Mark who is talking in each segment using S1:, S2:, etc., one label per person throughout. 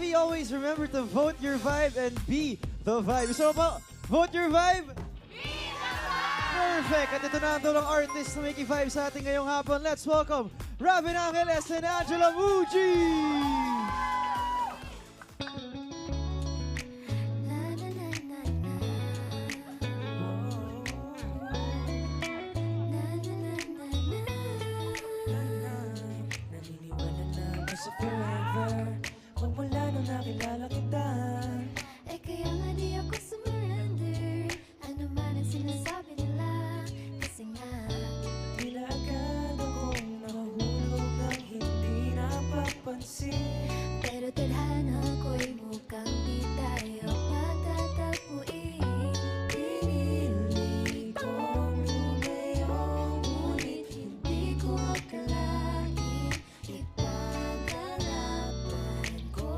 S1: me always remember to vote your vibe and be the vibe. So po, vote your vibe. Perfect! At ito na ang tulong artist na making vibe sa ating ngayong hapon. Let's welcome Robin Angeles and Angela Muji!
S2: Naniniwala na sa forever magmula nung nakilala kita.
S3: Eh kaya nga di ako sumurrender. Ano man ang sinasabi nila. Kasi nga
S2: Tila agad akong nahulog ng hindi napapansin.
S3: pero tadhana ko'y mukhang di tayo matatagpuin.
S2: Pinili kong lumayo, ngunit
S3: Hindi ko akalain ipagkalaban ko.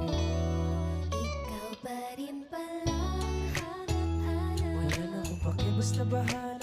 S3: Ikaw pa rin palang hanap-hanap.
S2: wala na akong pake, basta bahala